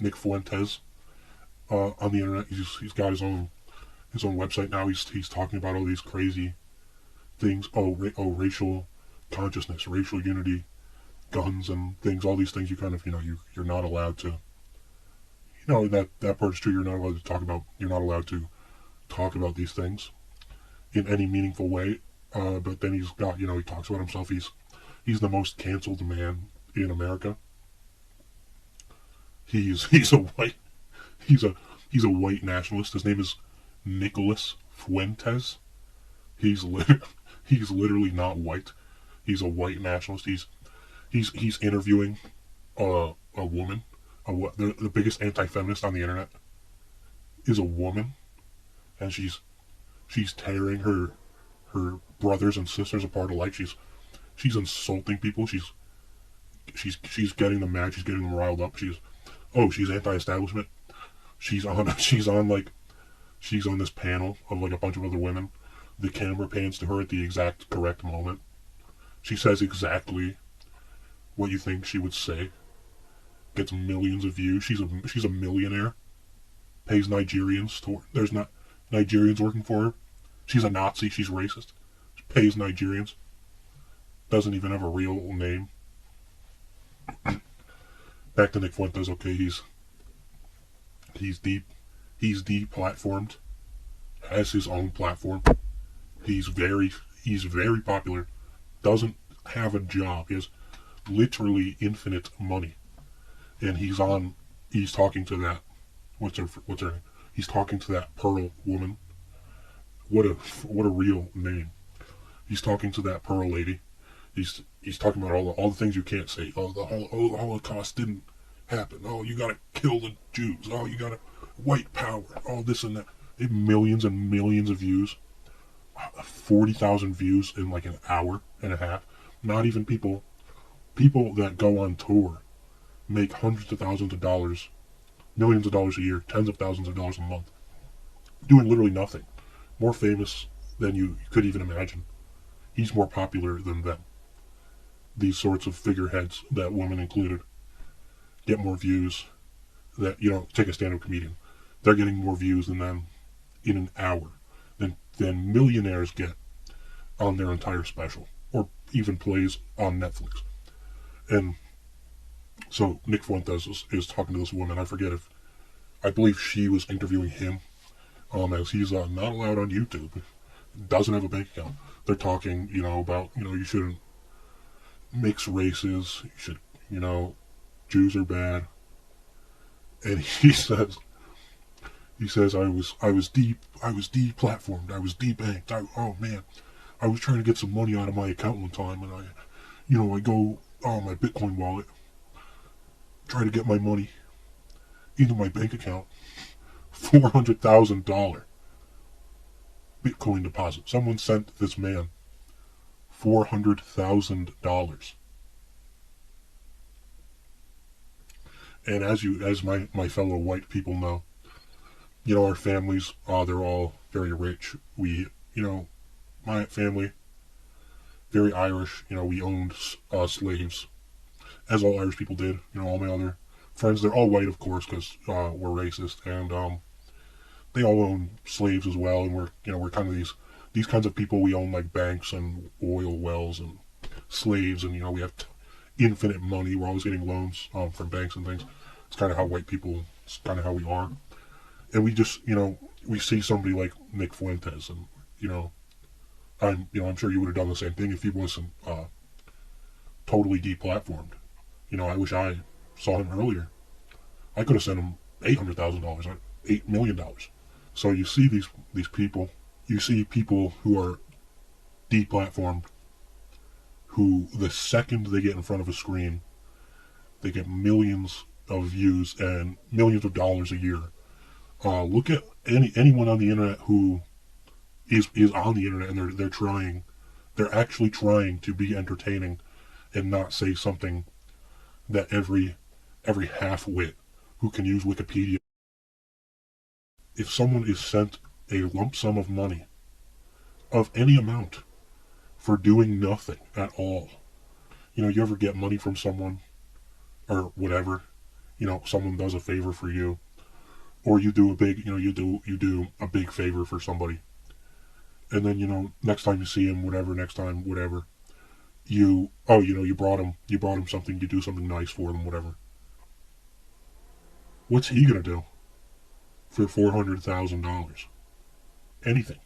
Nick Fuentes on the internet. He's got his own website now. He's talking about all these crazy things. Racial consciousness, racial unity, guns and things. All these things you kind of you're not allowed to. That part's true. You're not allowed to talk about. You're not allowed to talk about these things in any meaningful way. But then he's got he talks about himself. He's the most canceled man in America. He's a white he's a he's a white nationalist. His name is Nicholas Fuentes. He's he's literally not white. He's a white nationalist. He's interviewing a woman. The biggest anti-feminist on the internet is a woman, and she's tearing her brothers and sisters apart alike. She's insulting people. She's getting them mad. She's getting them riled up. She's anti-establishment. She's on this panel of like a bunch of other women. The camera pans to her at the exact correct moment. She says exactly what you think she would say. Gets millions of views. She's a millionaire. Pays Nigerians there's not Nigerians working for her. She's a Nazi. She's racist. She pays Nigerians. Doesn't even have a real name. Back to Nick Fuentes. Okay, he's deplatformed. Has his own platform. He's very popular. Doesn't have a job. He has literally infinite money. And he's talking to that, what's her name? He's talking to that Pearl woman. What a real name. He's talking to that Pearl lady. He's talking about all the things you can't say. The Holocaust didn't happen. Oh, you gotta kill the Jews. Oh, you gotta white power. All this and that. They have millions and millions of views. 40,000 views in like an hour and a half. Not even people that go on tour make hundreds of thousands of dollars, millions of dollars a year, tens of thousands of dollars a month, doing literally nothing. More famous than you could even imagine. He's more popular than them. These sorts of figureheads, that woman included, get more views. That take a stand-up comedian. They're getting more views than them in an hour than millionaires get on their entire special, or even plays on Netflix. And so Nick Fuentes is talking to this woman. I believe she was interviewing him, as he's not allowed on YouTube. Doesn't have a bank account. They're talking, about, you shouldn't mix races. You should, Jews are bad. And he says, I was deplatformed. I was debanked. Oh man, I was trying to get some money out of my account one time, and I go on my Bitcoin wallet, try to get my money into my bank account. $400,000 Bitcoin deposit. Someone sent this man $400,000. And as my fellow white people know, our families, they're all very rich. My family, very Irish. We owned slaves, as all Irish people did. All my other friends, they're all white, of course, because we're racist, and they all own slaves as well. And we're kind of these kinds of people. We own like banks and oil wells and slaves, and we have infinite money. We're always getting loans from banks and things. It's kind of how white people. It's kind of how we are. And we just, we see somebody like Nick Fuentes, and I'm sure you would have done the same thing if he wasn't totally deplatformed. I wish I saw him earlier. I could have sent him $800,000, $8 million. So you see these people. You see people who are deplatformed, who the second they get in front of a screen, they get millions of views and millions of dollars a year. Look at anyone on the internet who is on the internet, and they're actually trying to be entertaining and not say something that every half-wit who can use Wikipedia. If someone is sent a lump sum of money of any amount for doing nothing at all, you ever get money from someone or whatever, someone does a favor for you, or you do a big, you do a big favor for somebody, and then next time you see him, whatever, next time, whatever, you brought him something, you do something nice for them, whatever. What's he gonna do for $400,000? Anything.